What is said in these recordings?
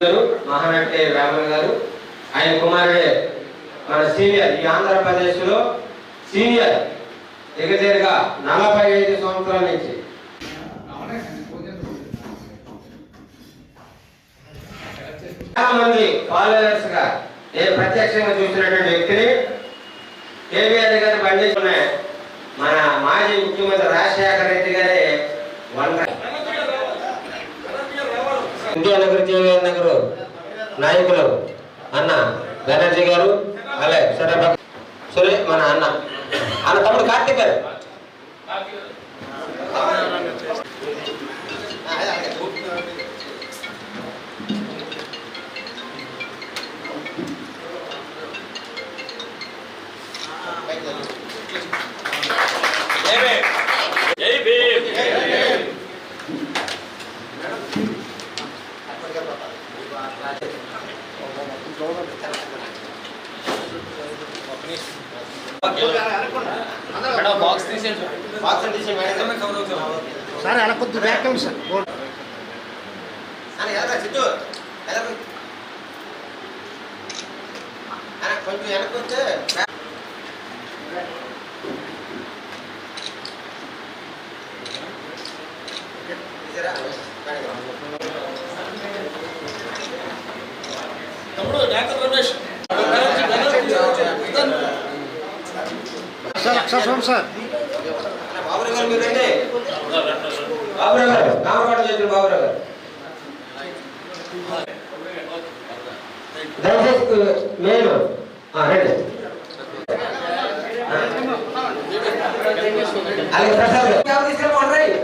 మహానాటి రామన్ గారు ఆయన కుమారుడే మన సీనియర్ ఈ ఆంధ్రప్రదేశ్లో సీనియర్ దగ్గరగా 45 సంవత్సరాల నుంచి చాలా మంది ఫాలోవర్స్ గా నేను ప్రత్యక్షంగా చూసినటువంటి వ్యక్తిని కేవీఆర్ గారి బండి మన మాజీ ముఖ్యమంత్రి రాజశేఖర రెడ్డి గారి ఇండియా నగర్ కేవీఆర్ నగర్ నాయకులు అన్న బెనర్జీ గారు అలాగే సరే మన అన్న తమ్ముడు కార్తీక్ గారు సార్ అలా కొద్ది వ్యాఖ్యం సార్ కొంచెం వెనకొస్తే తమ్ముడు డాక్టర్ రమేష్ సార్ అక్షరం సార్ బాబురావు గారు మీరండి బాబురావు గారు కామరాడు చేతులు బాబురావు గారు దయచేసి నేను రండి అలాగే ప్రసాద్ తీసుకెళ్ళి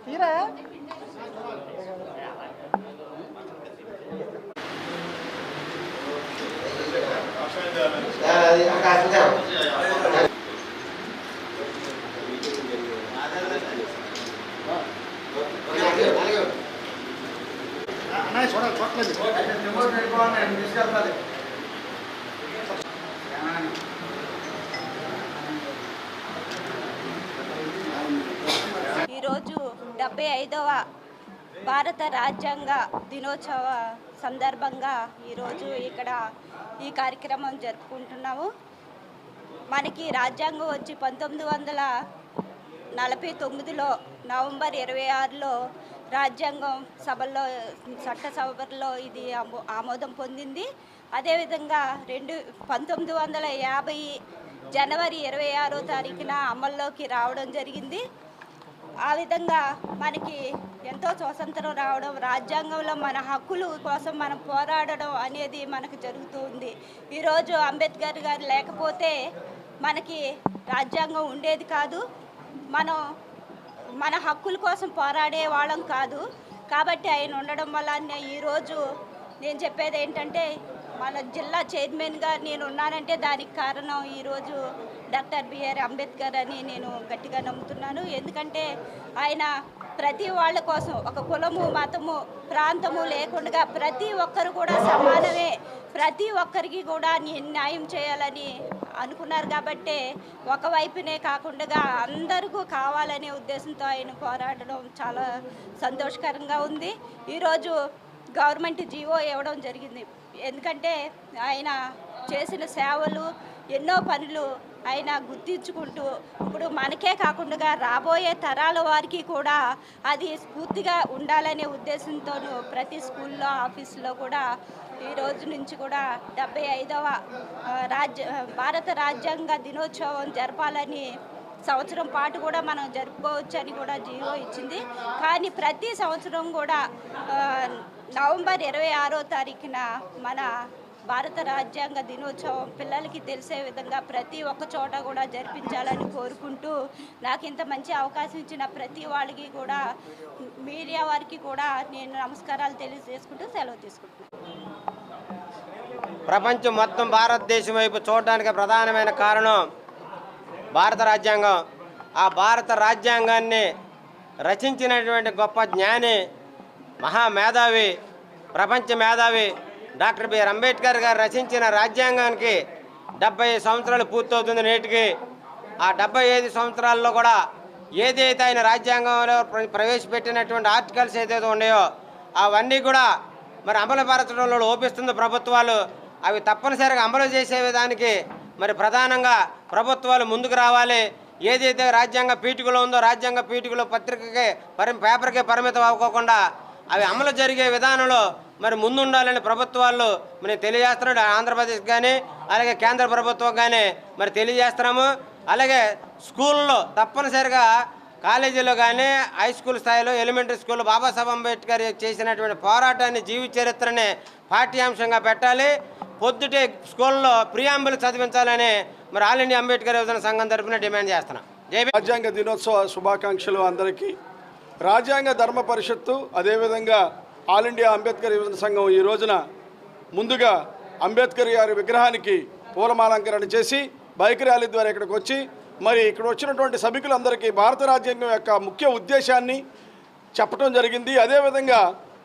తీరా ఈరోజు 75వ భారత రాజ్యాంగ దినోత్సవ సందర్భంగా ఈరోజు ఇక్కడ ఈ కార్యక్రమం జరుపుకుంటున్నాము. మనకి రాజ్యాంగం వచ్చి 1949లో నవంబర్ 26లో రాజ్యాంగం సభల్లో చట్టసభలో ఇది ఆమోదం పొందింది. అదేవిధంగా 1950 జనవరి 26వ తారీఖున అమల్లోకి రావడం జరిగింది. ఆ విధంగా మనకి ఎంతో స్వాతంత్రం రావడం, రాజ్యాంగంలో మన హక్కుల కోసం మనం పోరాడడం అనేది మనకు జరుగుతుంది. ఈరోజు అంబేద్కర్ గారు లేకపోతే మనకి రాజ్యాంగం ఉండేది కాదు, మనం మన హక్కుల కోసం పోరాడే వాళ్ళం కాదు. కాబట్టి ఆయన ఉండడం వల్ల ఈరోజు నేను చెప్పేది ఏంటంటే, మన జిల్లా చైర్మన్గా నేను ఉన్నానంటే దానికి కారణం ఈరోజు డాక్టర్ బిఆర్ అంబేద్కర్ అని నేను గట్టిగా నమ్ముతున్నాను. ఎందుకంటే ఆయన ప్రతి వాళ్ళ కోసం ఒక కులము, మతము, ప్రాంతము లేకుండా ప్రతి ఒక్కరు కూడా సమానమే, ప్రతి ఒక్కరికి కూడా న్యాయం చేయాలని అనుకున్నారు. కాబట్టి ఒకవైపునే కాకుండా అందరికీ కావాలనే ఉద్దేశంతో ఆయన పోరాడడం చాలా సంతోషకరంగా ఉంది. ఈరోజు గవర్నమెంట్ జీవో ఇవ్వడం జరిగింది. ఎందుకంటే ఆయన చేసిన సేవలు, ఎన్నో పనులు ఆయన గుర్తించుకుంటూ ఇప్పుడు మనకే కాకుండా రాబోయే తరాల వారికి కూడా అది స్ఫూర్తిగా ఉండాలనే ఉద్దేశంతోనూ ప్రతి స్కూల్లో, ఆఫీసులో కూడా ఈ రోజు నుంచి కూడా 75వ భారత రాజ్యాంగ దినోత్సవం జరపాలని సంవత్సరం పాటు కూడా మనం జరుపుకోవచ్చు అని కూడా జీవో ఇచ్చింది. కానీ ప్రతి సంవత్సరం కూడా నవంబర్ 26వ తారీఖున మన భారత రాజ్యాంగ దినోత్సవం పిల్లలకి తెలిసే విధంగా ప్రతి ఒక్క చోట కూడా జరిపించాలని కోరుకుంటూ, నాకు ఇంత మంచి అవకాశం ఇచ్చిన ప్రతి వాళ్ళకి కూడా, మీడియా వారికి కూడా నేను నమస్కారాలు తెలియజేసుకుంటూ సెలవు తీసుకుంటున్నాను. ప్రపంచం మొత్తం భారతదేశం వైపు చూడడానికి ప్రధానమైన కారణం భారత రాజ్యాంగం. ఆ భారత రాజ్యాంగాన్ని రచించినటువంటి గొప్ప జ్ఞాని, మహామేధావి, ప్రపంచ మేధావి డాక్టర్ బిఆర్ అంబేద్కర్ గారు రచించిన రాజ్యాంగానికి 70 సంవత్సరాలు పూర్తవుతుంది నేటికి. ఆ 75 సంవత్సరాల్లో కూడా ఏదైతే ఆయన రాజ్యాంగంలో ప్రవేశపెట్టినటువంటి ఆర్టికల్స్ ఏదైతే ఉన్నాయో అవన్నీ కూడా మరి అమలుపరచడంలో లోపిస్తుంది ప్రభుత్వాలు. అవి తప్పనిసరిగా అమలు చేసే విధానికి మరి ప్రధానంగా ప్రభుత్వాలు ముందుకు రావాలి. ఏదైతే రాజ్యాంగ పీఠికలో ఉందో రాజ్యాంగ పీఠికలో పేపర్కే పరిమితం అవ్వకుండా అవి అమలు జరిగే విధానంలో మరి ముందుండాలని ప్రభుత్వాలు మరి తెలియజేస్తున్నాడు. ఆంధ్రప్రదేశ్ కానీ అలాగే కేంద్ర ప్రభుత్వం కానీ మరి తెలియజేస్తున్నాము. అలాగే స్కూల్లో తప్పనిసరిగా కాలేజీలో కానీ హై స్కూల్ స్థాయిలో ఎలిమెంటరీ స్కూల్లో బాబాసాహెబ్ అంబేద్కర్ చేసినటువంటి పోరాటాన్ని జీవిత చరిత్రని పాఠ్యాంశంగా పెట్టాలి. పొద్దుటే స్కూల్లో ప్రియాంబులు చదివించాలని మరి ఆల్ ఇండియా అంబేద్కర్ యువజన సంఘం తరఫున డిమాండ్ చేస్తున్నాం. రాజ్యాంగ దినోత్సవ శుభాకాంక్షలు అందరికీ. రాజ్యాంగ ధర్మ పరిషత్తు అదేవిధంగా ఆల్ ఇండియా అంబేద్కర్ యువజన సంఘం ఈ రోజున ముందుగా అంబేద్కర్ గారి విగ్రహానికి పూలమాలంకరణ చేసి బైక్ ర్యాలీ ద్వారా ఇక్కడికి వచ్చి మరి ఇక్కడ వచ్చినటువంటి సభికులందరికీ భారత రాజ్యాంగం యొక్క ముఖ్య ఉద్దేశాన్ని చెప్పడం జరిగింది. అదేవిధంగా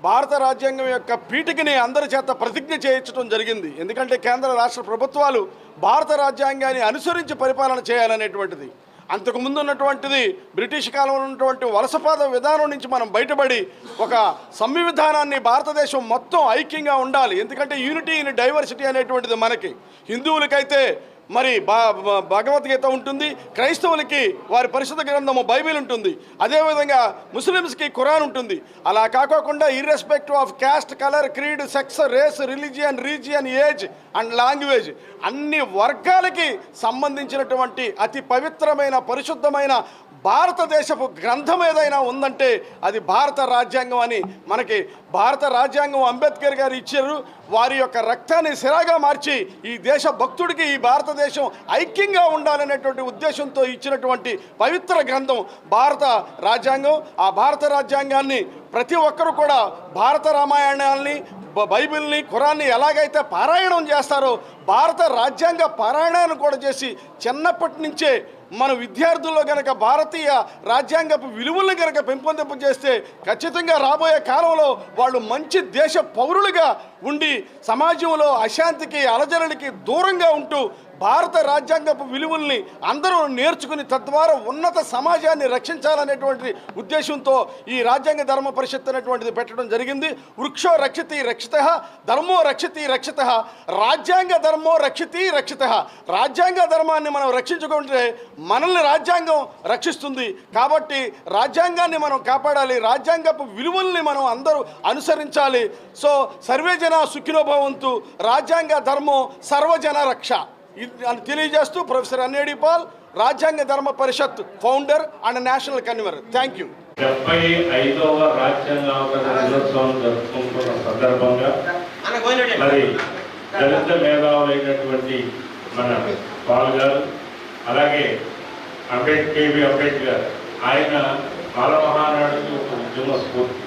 భారత రాజ్యాంగం యొక్క పీఠికని అందరి చేత ప్రతిజ్ఞ చేయించడం జరిగింది. ఎందుకంటే కేంద్ర రాష్ట్ర ప్రభుత్వాలు భారత రాజ్యాంగాన్ని అనుసరించి పరిపాలన చేయాలనేటువంటిది. అంతకుముందు ఉన్నటువంటిది బ్రిటిష్ కాలంలో ఉన్నటువంటి వలసపాద విధానం నుంచి మనం బయటపడి ఒక సంవిధానాన్ని భారతదేశం మొత్తం ఐక్యంగా ఉండాలి. ఎందుకంటే యూనిటీ ఇన్ డైవర్సిటీ అనేటువంటిది మనకి హిందువులకైతే మరి భగవద్గీత ఉంటుంది, క్రైస్తవులకి వారి పరిశుద్ధ గ్రంథము బైబిల్ ఉంటుంది, అదేవిధంగా ముస్లిమ్స్కి ఖురాన్ ఉంటుంది. అలా కాకోకుండా irrespective of caste, colour, creed, sex, race, region, age and language అన్ని వర్గాలకి సంబంధించినటువంటి అతి పవిత్రమైన పరిశుద్ధమైన భారతదేశపు గ్రంథం ఏదైనా ఉందంటే అది భారత రాజ్యాంగం అని మనకి భారత రాజ్యాంగం అంబేద్కర్ గారు ఇచ్చారు. వారి యొక్క రక్తాన్ని సిరాగా మార్చి ఈ దేశ భక్తుడికి ఈ భారతదేశం ఐక్యంగా ఉండాలనేటువంటి ఉద్దేశంతో ఇచ్చినటువంటి పవిత్ర గ్రంథం భారత రాజ్యాంగం. ఆ భారత రాజ్యాంగాన్ని ప్రతి ఒక్కరూ కూడా భారత రామాయణాన్ని, బైబిల్ని, ఖురాన్ని ఎలాగైతే పారాయణం చేస్తారో భారత రాజ్యాంగ పారాయణాన్ని కూడా చేసి చిన్నప్పటి నుంచే మన విద్యార్థుల్లో కనుక భారతీయ రాజ్యాంగపు విలువలను కనుక పెంపొందింపజేస్తే ఖచ్చితంగా రాబోయే కాలంలో వాళ్ళు మంచి దేశ పౌరులుగా ఉండి సమాజంలో అశాంతికి, అలజడులకి దూరంగా ఉంటూ భారత రాజ్యాంగపు విలువల్ని అందరూ నేర్చుకుని తద్వారా ఉన్నత సమాజాన్ని రక్షించాలనేటువంటి ఉద్దేశంతో ఈ రాజ్యాంగ ధర్మ పరిషత్ అనేటువంటిది పెట్టడం జరిగింది. వృక్షో రక్షితి రక్షితః, ధర్మో రక్షితి రక్షితః, రాజ్యాంగ ధర్మో రక్షితి రక్షితః. రాజ్యాంగ ధర్మాన్ని మనం రక్షించుకుంటే మనల్ని రాజ్యాంగం రక్షిస్తుంది. కాబట్టి రాజ్యాంగాన్ని మనం కాపాడాలి, రాజ్యాంగపు విలువల్ని మనం అందరూ అనుసరించాలి. సో సర్వే జన సుఖినో భవంతు, రాజ్యాంగ ధర్మం సర్వజన రక్ష అని తెలియజేస్తూ ప్రొఫెసర్ అన్నేడి పాల్, రాజ్యాంగ ధర్మ పరిషత్ founder and national convener. Thank you. 75వ రాజ్యాంగ దినోత్సవం జరుపుకుంటున్న సందర్భంగా మరి దళిత మేధావులైనటువంటి మన పాల్ గారు, అలాగే అంబేద్కర్ ఆయన బాల మహానాడుకి ఒక ఉద్యమ స్ఫూర్తి,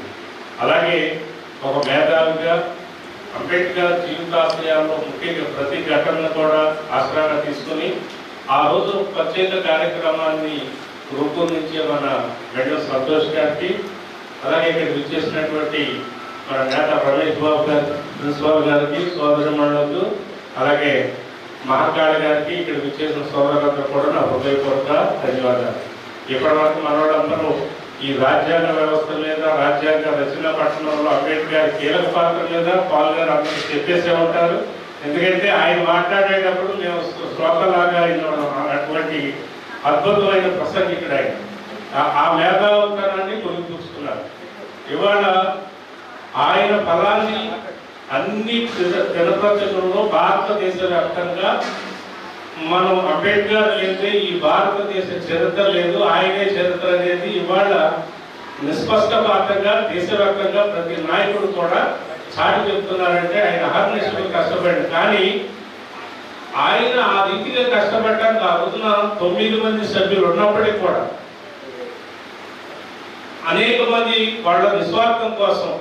అలాగే ఒక మేధావిగా అంబేద్కర్ జీవితాశయాల్లో ముఖ్యంగా ప్రతి ఘటనను కూడా ఆసరాగా తీసుకుని ఆ రోజు ప్రత్యేక కార్యక్రమాన్ని రూపొందించే మన మేడం సంతోష్ గారికి, అలాగే ఇక్కడ విచ్చేసినటువంటి మన నేత రమేష్ బాబు గారు, ప్రిన్సిపాల్ గారికి, సోదరిమణులకు, అలాగే మహాకాళి గారికి, ఇక్కడ విచ్చేసిన సోదరులందరూ కూడా నా హృదయపూర్వక ధన్యవాదాలు. ఇప్పటి వరకు మనోళ్ళందరూ ఈ రాజ్యాంగ వ్యవస్థ మీద, రాజ్యాంగ రచన పట్టణంలో అంబేద్కర్ కీలక పాత్ర మీద పాల్ గారు అందరూ చెప్పేసే ఉంటారు. ఎందుకంటే ఆయన మాట్లాడేటప్పుడు మేము శ్లోకలాగా అటువంటి అద్భుతమైన ప్రసంగికుడు ఆయన. ఆ మేధావుతనాన్ని పొందుతున్నారు. ఇవాళ ఆయన ఫలాన్ని అన్ని దినపత్రికల్లో భారతదేశ వ్యాప్తంగా మనం అంబేద్కర్ లేదే ఈ భారతదేశ చరిత్ర లేదు, ఆయనే చరిత్ర అనేది ఇవాళ నిష్పష్టపాతంగా దేశవ్యాప్తంగా ప్రతి నాయకుడు కూడా చాటి చెప్తున్నారంటే ఆయన అహర్నిశలు కష్టపడి. కానీ ఆయన ఆ రీతిగా కష్టపడటానికి ఆ రోజున 9 మంది సభ్యులు ఉన్నప్పటికీ కూడా అనేక మంది వాళ్ళ నిస్వార్థం కోసం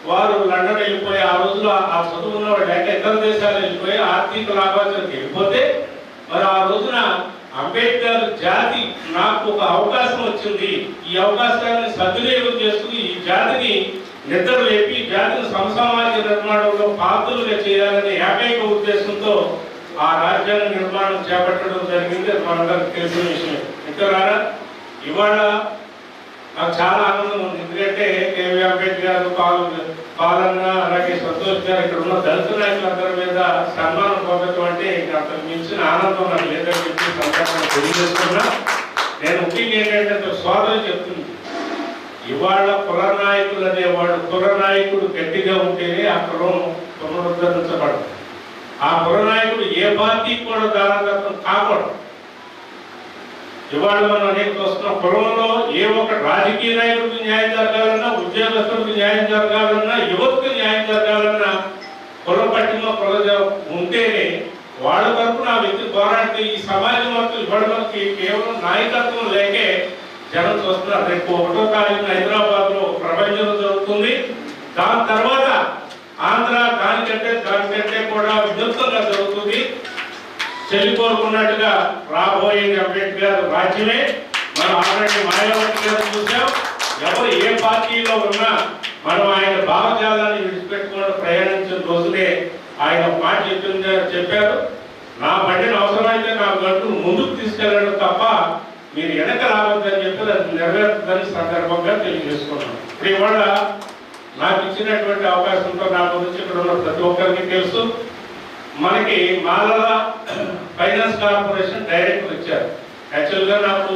వారు లండన్ వెళ్ళిపోయి ఆ రోజులో ఆ చదువున్న వాళ్ళు లేక ఇతర దేశాలు వెళ్ళిపోయి ఆర్థిక లాభాలకు వెళ్ళిపోతే మరి ఆ రోజున అంబేద్కర్ జాతి నాకు ఒక అవకాశం వచ్చింది, ఈ అవకాశాన్ని సద్వినియోగం చేసుకుని ఈ జాతిని నిద్ర లేపి జాతిని సమసమాజ నిర్మాణంలో పాత్రలుగా చేయాలనే ఏకైక ఉద్దేశంతో ఆ రాజ్యాంగ నిర్మాణం చేపట్టడం జరిగింది. అది మనందరికి తెలిసిన విషయం. మిత్రులారా, ఇవాళ నాకు చాలా ఆనందం ఉంది. ఎందుకంటే కేవీ అంబేద్కర్ పాలన అలాగే సంతోష్ గారు ఇక్కడ ఉన్న దళిత నాయకులందరి మీద సన్మానం పొందడం అంటే అంతకు మించిన ఆనందం నాకు లేదని చెప్పి సందర్భంగా తెలియజేస్తున్నా. నేను ముఖ్యంగా ఏంటంటే సోదరు చెప్తుంది, ఇవాళ కుల నాయకులు అనేవాడు కుల నాయకుడు గట్టిగా ఉంటేనే ఆ కులం పునరుద్ధరించబడదు. ఆ కుల నాయకుడు ఏ పార్టీకి కూడా దారాదత్తం కాకూడదు. ఇవాళ మనం అనేక చూస్తున్నాం, కులంలో ఏ ఒక్క రాజకీయ నాయకుడికి న్యాయం జరగాలన్నా, ఉద్యోగస్తులకు న్యాయం జరగాలన్నా, యువతకు న్యాయం జరగాలన్నా కుల పట్టిన కుల ఉంటేనే వాళ్ళ తరఫున ఆ వ్యక్తి పోరాడితే ఈ సమాజం మొత్తం ఇవ్వడానికి కేవలం నాయకత్వం లేకే జనం చూస్తున్నారు. రేపు 1వ తారీఖున హైదరాబాద్ లో ప్రపంచం జరుగుతుంది. దాని తర్వాత ఆంధ్ర దానికంటే కూడా వినూత్నంగా జరుగుతుంది. చెల్లి కోరుకున్నట్టుగా రాబోయే అంబేద్కర్ రాజ్యమే. మనం ఆల్రెడీ మాయావతి గారు చూసాం. ఎవరు ఏ పార్టీలో ఉన్నా మనం ఆయన భావజాలాన్ని విడిచిపెట్టుకుని ప్రయాణించిన రోజునే ఆయన మాట చెప్పారు, నా బండిని అవసరమైతే నా గంటూ ముందుకు తీసుకెళ్ళడం తప్ప మీరు వెనక రావద్దని చెప్పి అది నెరవేరుతుందని సందర్భంగా తెలియజేసుకున్నాను. ఇప్పుడు ఇవాళ నాకు ఇచ్చినటువంటి అవకాశంతో నా గురించి ఇక్కడ ఉన్న ప్రతి ఒక్కరికి తెలుసు. మనకి మాలల ఫైనాన్స్ కార్పొరేషన్ డైరెక్టర్ ఇచ్చారు. యాక్చువల్గా నాకు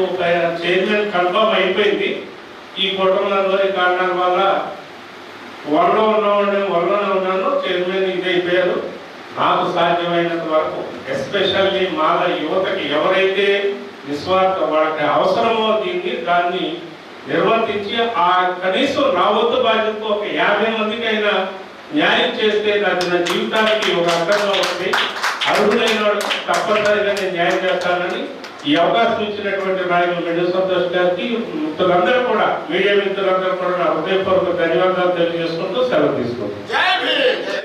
చైర్మన్ కన్ఫర్మ్ అయిపోయింది. ఈ కుటుంబంలోని కారణాల వల్ల వరలోనే ఉన్నాను, చైర్మన్ ఇది అయిపోయారు. నాకు సాధ్యమైనంత వరకు ఎస్పెషల్లీ మాల యువతకి ఎవరైతే నిస్వార్థ వాళ్ళకి అవసరమో దాన్ని నిర్వర్తించి ఆ కనీసం నా వంతు బాధ్యతతో ఒక 50 మందికైనా న్యాయం చేస్తే అది నా జీవితానికి ఒక అర్థంగా ఉంది. అర్హులైన వాళ్ళకి తప్పనిసరిగా నేను న్యాయం చేస్తానని ఈ అవకాశం ఇచ్చినటువంటి నాయకులు మెడు సంతోష్ గారికి, మిత్రులందరూ కూడా, మీడియా మిత్రులందరూ కూడా నా హృదయపూర్వక ధన్యవాదాలు తెలియజేసుకుంటూ సెలవు తీసుకుంటాం.